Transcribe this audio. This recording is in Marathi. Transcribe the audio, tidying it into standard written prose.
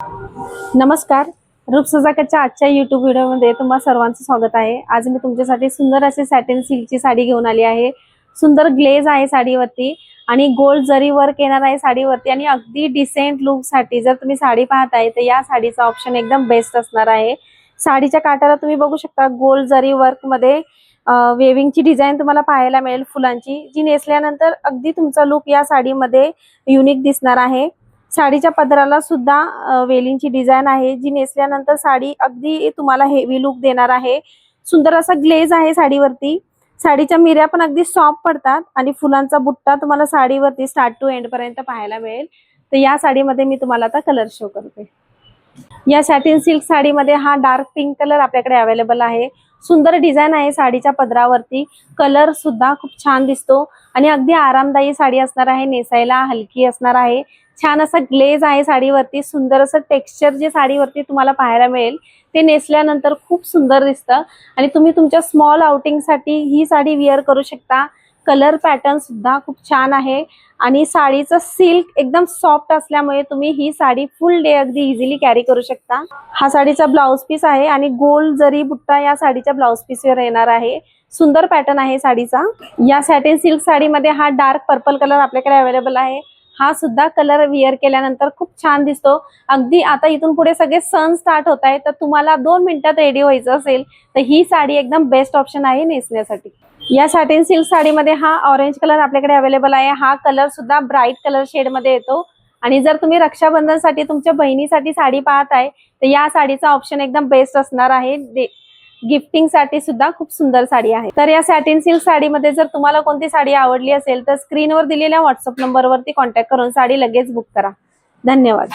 नमस्कार, रूपसजाकच्या आजच्या YouTube व्हिडिओमध्ये तुम्हा सर्वांचं स्वागत आहे। आज मी तुमच्यासाठी सुंदर अशी सॅटिन सिल्कची साडी घेऊन आली आहे। सुंदर ग्लेज आहे साडीवरती आणि गोल्ड जरी वर्क येणार आहे साडीवरती आणि अगदी डिसेंट लुक साठी जर तुम्ही साडी पाहताय तर या साडीचा ऑप्शन एकदम बेस्ट असणार आहे। साडीच्या काठाला तुम्ही बघू शकता गोल्ड जरी वर्क मध्ये वेविंगची डिझाइन तुम्हाला पाहायला मिळेल फुलांची, जी नेसल्यानंतर अगदी तुमचा लुक या साडीमध्ये युनिक दिसणार आहे। साडीच्या पदराला सुद्धा वेलींची डिझाइन आहे, जी नेसल्यानंतर साडी अगदी तुम्हाला हेवी लुक देणार आहे। सुंदर असा ग्लेज आहे साडीवरती। साडीच्या मिऱ्या पण अगदी सॉफ्ट पडतात आणि फुलांचा बुट्टा तुम्हाला साडीवरती स्टार्ट टू एंड पर्यंत पाहायला मिळेल। तर या साडीमध्ये मी तुम्हाला आता कलर शो करते। या सॅटिन सिल्क साडीमध्ये हा डार्क पिंक कलर आपल्याकडे अवेलेबल आहे। सुंदर डिझाइन आहे साडीच्या पदरावरती, कलर सुद्धा खूप छान दिसतो आणि अगदी आरामदायी साडी असणार आहे, नेसायला हलकी असणार आहे। छान असा ग्लेज आहे साडीवरती, सुंदर असं टेक्स्चर जे साडीवरती तुम्हाला पाहायला मिळेल ते नेसल्यानंतर खूप सुंदर दिसतं आणि तुम्ही तुमच्या स्मॉल आउटिंग साठी ही साडी वेअर करू शकता। कलर पॅटर्न सुद्धा खूप छान आहे आणि साडीचं सिल्क एकदम सॉफ्ट असल्यामुळे तुम्ही ही साडी फुल डे अगदी इझिली कॅरी करू शकता। हा साडीचा ब्लाउज पीस आहे आणि गोल्ड जरी बुट्टा या साडीच्या ब्लाउज पीसवर येणार आहे। सुंदर पॅटर्न आहे साडीचा। या सॅटिन सिल्क साडीमध्ये हा डार्क पर्पल कलर आपल्याकडे अवेलेबल आहे। हा सुद्धा कलर वेअर केल्यानंतर खूप छान दिसतो। अगदी आता इथून पुढे सगळे सण स्टार्ट होत आहे, तर तुम्हाला 2 मिनिटात रेडी व्हायचं असेल तर ही साडी एकदम बेस्ट ऑप्शन आहे नेसण्यासाठी। या सॅटिन सिल्क साडीमध्ये हा ऑरेंज कलर आपल्याकडे अवेलेबल आहे। हा कलर सुद्धा ब्राईट कलर शेड मध्ये येतो आणि जर तुम्ही रक्षाबंधनसाठी तुमच्या बहिणीसाठी साडी पाहताय तर या साडीचा ऑप्शन एकदम बेस्ट असणार आहे। गिफ्टिंग साठी सुद्धा खूप सुंदर साडी आहे। तर या सॅटिन सिल्क साडीमध्ये जर तुम्हाला कोणती साडी आवडली असेल तर स्क्रीनवर दिलेल्या व्हॉट्सअप नंबरवरती कॉन्टॅक्ट करून साडी लगेच बुक करा। धन्यवाद।